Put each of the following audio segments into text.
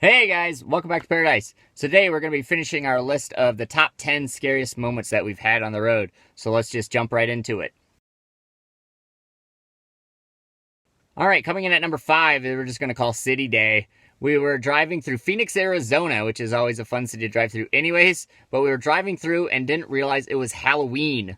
Hey guys, welcome back to Paradise. So today we're going to be finishing our list of the top 10 scariest moments that we've had on the road. So let's just jump right into it. Alright, coming in at number 5, we're just going to call City Day. We were driving through Phoenix, Arizona, which is always a fun city to drive through anyways, but we were driving through and didn't realize it was Halloween.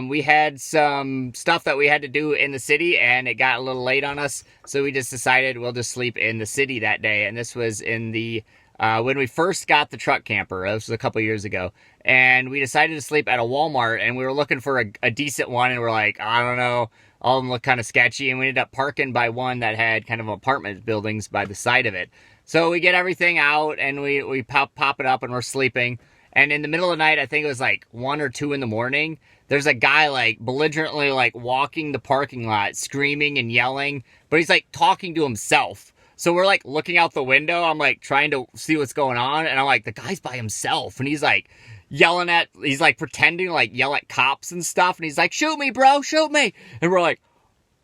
We had some stuff that we had to do in the city, and it got a little late on us, so we just decided we'll just sleep in the city that day. And this was in the when we first got the truck camper. This was a couple years ago, and we decided to sleep at a Walmart, and we were looking for a decent one, and we're like, I don't know, all of them look kind of sketchy, and we ended up parking by one that had kind of apartment buildings by the side of it. So we get everything out, and we pop it up, and we're sleeping. And in the middle of the night, I think it was like 1 or 2 in the morning, there's a guy like belligerently like walking the parking lot, screaming and yelling, but he's like talking to himself. So we're like looking out the window. I'm like trying to see what's going on, and I'm like, the guy's by himself, and he's like he's like pretending to like yell at cops and stuff, and he's like, shoot me, bro, shoot me. And we're like,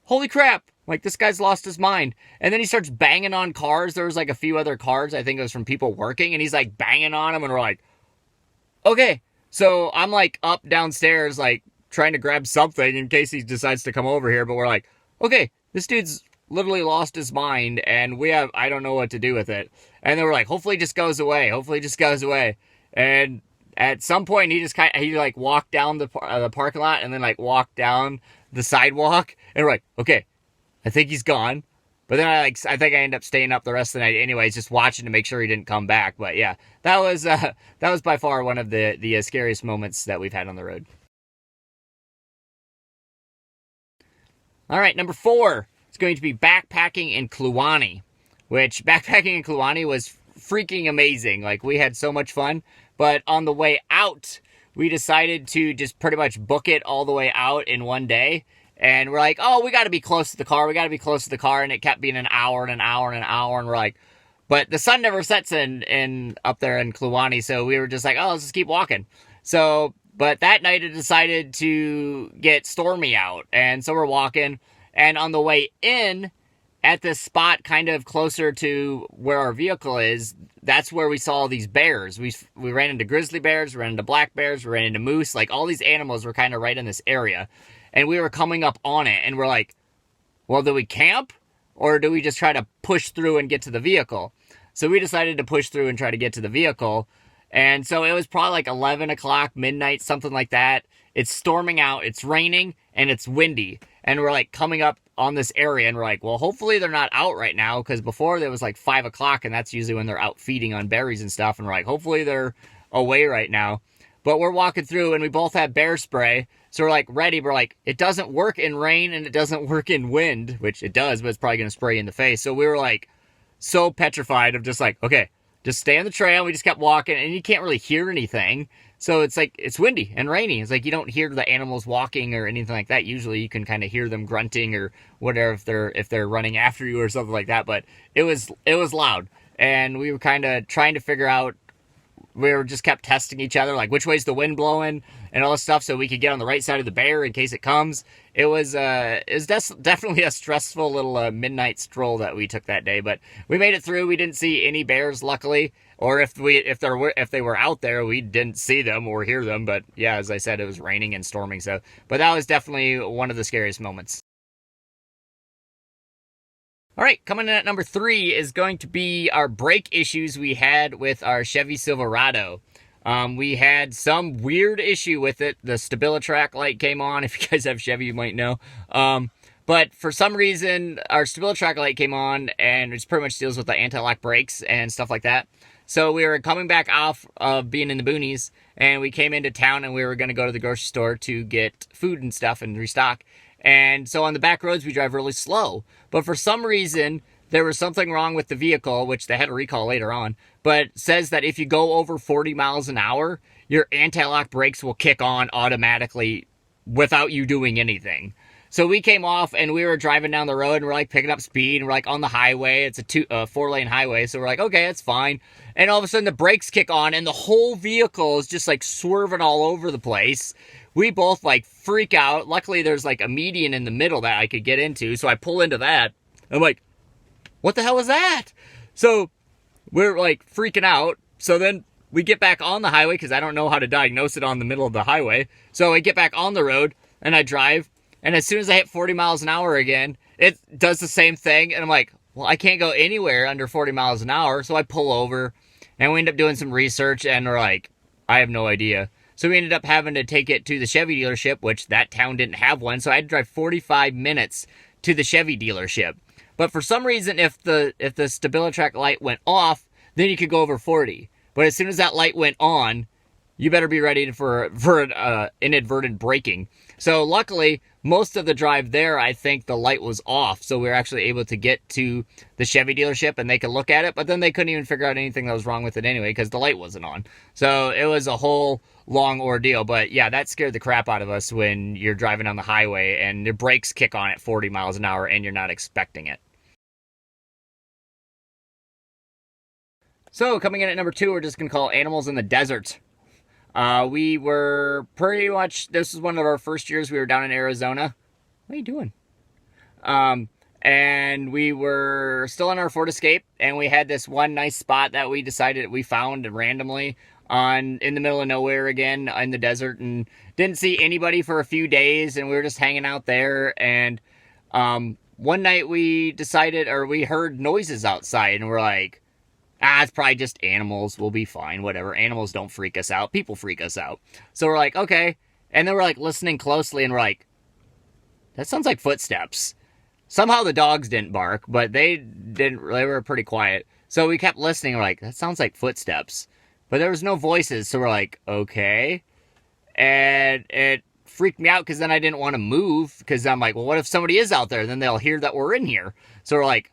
holy crap, like this guy's lost his mind. And then he starts banging on cars. There was like a few other cars, I think it was from people working, and he's like banging on them, and we're like, okay. So I'm like up downstairs, like trying to grab something in case he decides to come over here. But we're like, okay, this dude's literally lost his mind, and I don't know what to do with it. And then we're like, hopefully it just goes away. Hopefully it just goes away. And at some point he like walked down the parking lot and then like walked down the sidewalk. And we're like, okay, I think he's gone. But then I think I ended up staying up the rest of the night anyways, just watching to make sure he didn't come back. But yeah, that was by far one of the scariest moments that we've had on the road. All right, number 4 is going to be backpacking in Kluane, which backpacking in Kluane was freaking amazing. Like, we had so much fun, but on the way out, we decided to just pretty much book it all the way out in one day. And we're like, oh, we got to be close to the car. We got to be close to the car. And it kept being an hour and an hour and an hour. And we're like, but the sun never sets in up there in Kluane. So we were just like, oh, let's just keep walking. So, but that night it decided to get stormy out. And so we're walking. And on the way in, at this spot kind of closer to where our vehicle is, that's where we saw these bears. We ran into grizzly bears, we ran into black bears, we ran into moose. Like, all these animals were kind of right in this area. And we were coming up on it, and we're like, well, do we camp? Or do we just try to push through and get to the vehicle? So we decided to push through and try to get to the vehicle. And so it was probably like 11 o'clock, midnight, something like that. It's storming out, it's raining, and it's windy. And we're like coming up on this area, and we're like, well, hopefully they're not out right now, because before there was like 5 o'clock, and that's usually when they're out feeding on berries and stuff. And we're like, hopefully they're away right now. But we're walking through, and we both have bear spray. So we're like ready. We're like, it doesn't work in rain and it doesn't work in wind, which it does, but it's probably going to spray you in the face. So we were like so petrified of just like, okay, just stay on the trail. We just kept walking, and you can't really hear anything. So it's like, it's windy and rainy. It's like you don't hear the animals walking or anything like that. Usually you can kind of hear them grunting or whatever if they're running after you or something like that. But it was loud, and we were kind of trying to figure out. We were just kept testing each other, like which way's the wind blowing and all this stuff, so we could get on the right side of the bear in case it comes. It was definitely a stressful little midnight stroll that we took that day, but we made it through. We didn't see any bears, luckily, or if they were out there, we didn't see them or hear them. But yeah, as I said, it was raining and storming. So, but that was definitely one of the scariest moments. All right, coming in at number 3 is going to be our brake issues we had with our Chevy Silverado. We had some weird issue with it. The StabiliTrak light came on. If you guys have Chevy, you might know. But for some reason, our StabiliTrak light came on, and it pretty much deals with the anti-lock brakes and stuff like that. So we were coming back off of being in the boonies, and we came into town, and we were going to go to the grocery store to get food and stuff and restock. And so on the back roads, we drive really slow. But for some reason, there was something wrong with the vehicle, which they had a recall later on, but it says that if you go over 40 miles an hour, your anti-lock brakes will kick on automatically without you doing anything. So we came off, and we were driving down the road, and we're like picking up speed, and we're like on the highway. It's a 4-lane highway, so we're like, okay, it's fine. And all of a sudden the brakes kick on, and the whole vehicle is just like swerving all over the place. We both like freak out. Luckily there's like a median in the middle that I could get into, so I pull into that. I'm like, what the hell was that? So we're like freaking out. So then we get back on the highway because I don't know how to diagnose it on the middle of the highway. So I get back on the road and I drive. And as soon as I hit 40 miles an hour again, it does the same thing. And I'm like, well, I can't go anywhere under 40 miles an hour. So I pull over and we end up doing some research and we're like, I have no idea. So we ended up having to take it to the Chevy dealership, which that town didn't have one. So I had to drive 45 minutes to the Chevy dealership. But for some reason, if the StabiliTrak light went off, then you could go over 40. But as soon as that light went on, you better be ready for inadvertent braking. So luckily, most of the drive there, I think the light was off. So we were actually able to get to the Chevy dealership and they could look at it. But then they couldn't even figure out anything that was wrong with it anyway because the light wasn't on. So it was a whole long ordeal. But yeah, that scared the crap out of us when you're driving on the highway and your brakes kick on at 40 miles an hour and you're not expecting it. So coming in at number 2, we're just going to call Animals in the Desert. We were pretty much, this was one of our first years we were down in Arizona. What are you doing? And we were still in our Ford Escape, and we had this one nice spot that we decided we found randomly in the middle of nowhere again in the desert, and didn't see anybody for a few days, and we were just hanging out there. And one night we decided, or we heard noises outside, and we're like, it's probably just animals. We'll be fine. Whatever. Animals don't freak us out. People freak us out. So we're like, okay. And then we're like listening closely and we're like, that sounds like footsteps. Somehow the dogs didn't bark, but they were pretty quiet. So we kept listening. We're like, that sounds like footsteps. But there was no voices. So we're like, okay. And it freaked me out because then I didn't want to move because I'm like, well, what if somebody is out there? Then they'll hear that we're in here. So we're like,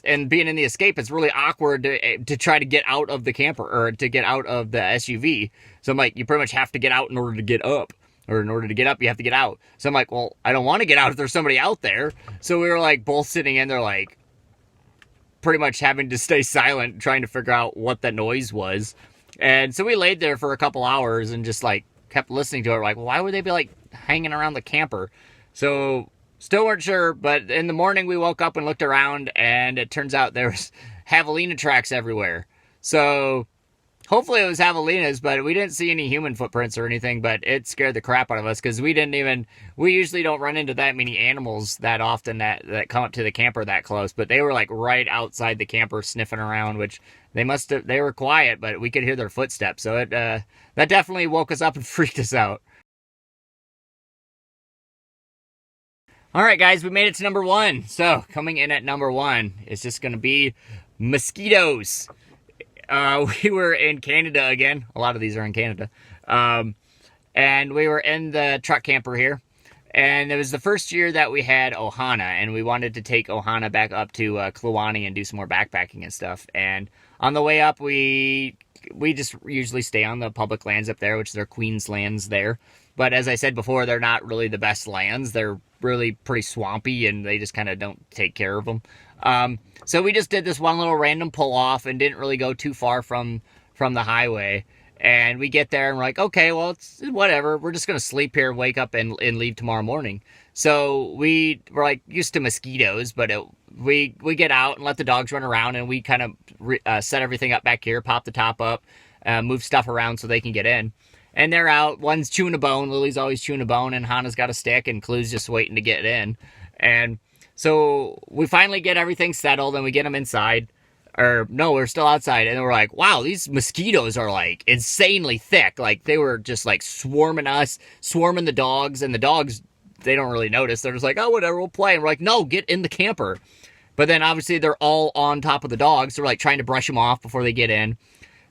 and being in the Escape, it's really awkward to try to get out of the camper or to get out of the SUV. So I'm like, you pretty much have to get out in order to get up, or in order to get up, you have to get out. So I'm like, well, I don't want to get out if there's somebody out there. So we were like both sitting in there, like pretty much having to stay silent, trying to figure out what that noise was. And so we laid there for a couple hours and just like kept listening to it. Like, well, why would they be like hanging around the camper? So still weren't sure, but in the morning we woke up and looked around, and it turns out there was javelina tracks everywhere. So hopefully it was javelinas, but we didn't see any human footprints or anything, but it scared the crap out of us because we usually don't run into that many animals that often that come up to the camper that close, but they were like right outside the camper sniffing around, which they were quiet, but we could hear their footsteps. So that definitely woke us up and freaked us out. All right, guys, we made it to number 1. So coming in at number 1 is just going to be Mosquitos. We were in Canada again. A lot of these are in Canada. And we were in the truck camper here. And it was the first year that we had Ohana, and we wanted to take Ohana back up to Kluane and do some more backpacking and stuff. And on the way up, we just usually stay on the public lands up there, which they're Queens lands there. But as I said before, they're not really the best lands. They're really pretty swampy, and they just kind of don't take care of them. So we just did this one little random pull-off and didn't really go too far from the highway. And we get there and we're like, okay, well, it's whatever. We're just going to sleep here, wake up, and leave tomorrow morning. So we're like used to mosquitoes, but we get out and let the dogs run around, and we kind of set everything up back here, pop the top up, move stuff around so they can get in. And they're out. One's chewing a bone. Lily's always chewing a bone, and Hannah's got a stick, and Clue's just waiting to get in. And so we finally get everything settled, and we get them inside. Or, no, we're still outside, and we're like, wow, these mosquitoes are, like, insanely thick. Like, they were just, like, swarming us, swarming the dogs, and the dogs, they don't really notice. They're just like, oh, whatever, we'll play. And we're like, no, get in the camper. But then, obviously, they're all on top of the dogs, so we're, like, trying to brush them off before they get in.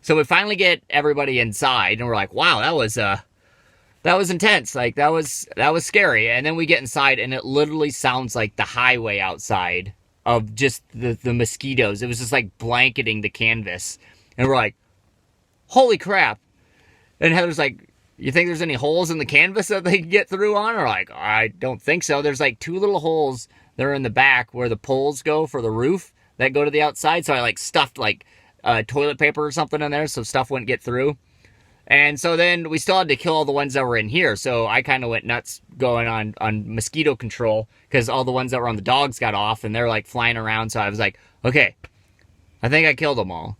So we finally get everybody inside, and we're like, wow, that was intense. Like, that was scary. And then we get inside, and it literally sounds like the highway outside of just the mosquitoes. It was just like blanketing the canvas. And we're like, holy crap. And Heather's like, you think there's any holes in the canvas that they can get through on? Or like, I don't think so. There's like 2 little holes that are in the back where the poles go for the roof that go to the outside. So I like stuffed like toilet paper or something in there so stuff wouldn't get through. And so then we still had to kill all the ones that were in here. So I kind of went nuts going on mosquito control because all the ones that were on the dogs got off and they're like flying around. So I was like, okay, I think I killed them all.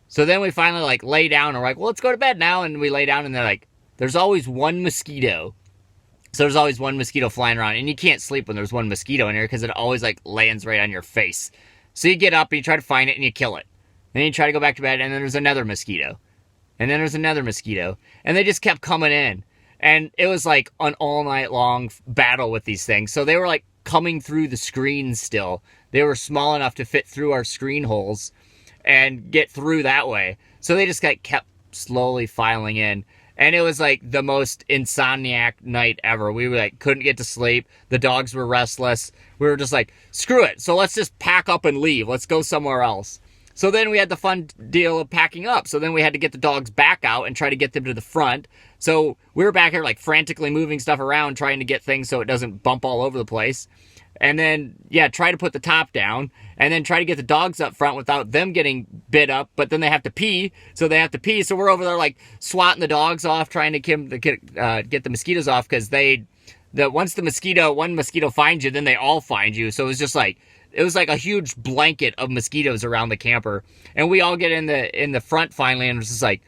So then we finally like lay down and we're like, well, let's go to bed now. And we lay down and they're like, there's always one mosquito. So there's always one mosquito flying around, and you can't sleep when there's one mosquito in here because it always like lands right on your face. So you get up and you try to find it and you kill it. Then you try to go back to bed and then there's another mosquito. And then there's another mosquito. And they just kept coming in. And it was like an all night long battle with these things. So they were like coming through the screens still. They were small enough to fit through our screen holes and get through that way. So they just like kept slowly filing in. And it was like the most insomniac night ever. We were like, couldn't get to sleep. The dogs were restless. We were just like, screw it. So let's just pack up and leave. Let's go somewhere else. So then we had the fun deal of packing up. So then we had to get the dogs back out and try to get them to the front. So we were back here like frantically moving stuff around, trying to get things so it doesn't bump all over the place. And then, yeah, try to put the top down. And then try to get the dogs up front without them getting bit up. But then they have to pee. So they have to pee. So we're over there like swatting the dogs off, trying to get the mosquitoes off. Because once one mosquito finds you, then they all find you. So it was just like, it was like a huge blanket of mosquitoes around the camper. And we all get in the front finally. And it was just like,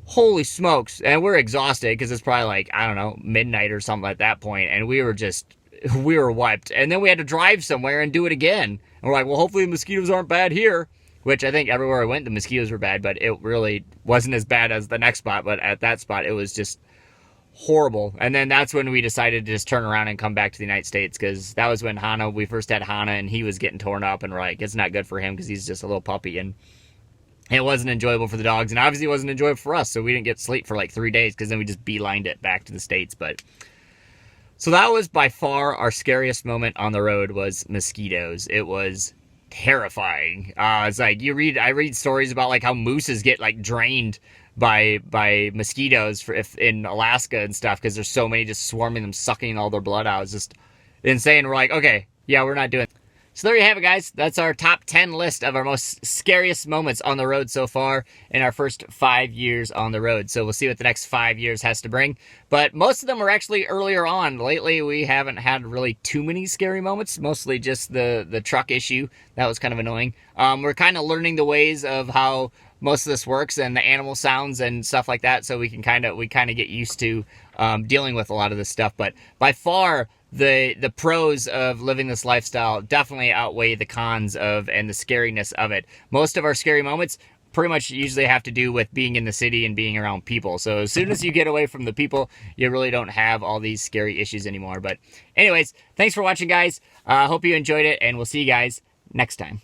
holy smokes. And we're exhausted because it's probably like, I don't know, midnight or something at that point. And we were wiped. And then we had to drive somewhere and do it again. And we're like, well, hopefully the mosquitoes aren't bad here. Which I think everywhere I went, the mosquitoes were bad. But it really wasn't as bad as the next spot. But at that spot, it was just horrible. And then that's when we decided to just turn around and come back to the United States. Because that was when we first had Hana. And he was getting torn up. And we're like, it's not good for him because he's just a little puppy. And it wasn't enjoyable for the dogs. And obviously it wasn't enjoyable for us. So we didn't get sleep for like 3 days. Because then we just beelined it back to the States. But so that was by far our scariest moment on the road was mosquitoes. It was terrifying. It's like I read stories about like how mooses get like drained by mosquitoes in Alaska and stuff because there's so many just swarming them, sucking all their blood out. It's just insane. We're like, okay, yeah, we're not doing it. So there you have it, guys. That's our top 10 list of our most scariest moments on the road so far in our first 5 years on the road. So we'll see what the next 5 years has to bring. But most of them are actually earlier on. Lately, we haven't had really too many scary moments. Mostly just the truck issue. That was kind of annoying. We're kind of learning the ways of how most of this works and the animal sounds and stuff like that. So we kind of get used to dealing with a lot of this stuff. But by far, the pros of living this lifestyle definitely outweigh the cons and the scariness of it. Most of our scary moments pretty much usually have to do with being in the city and being around people. So as soon as you get away from the people, you really don't have all these scary issues anymore. But anyways, thanks for watching, guys. Hope you enjoyed it, and we'll see you guys next time.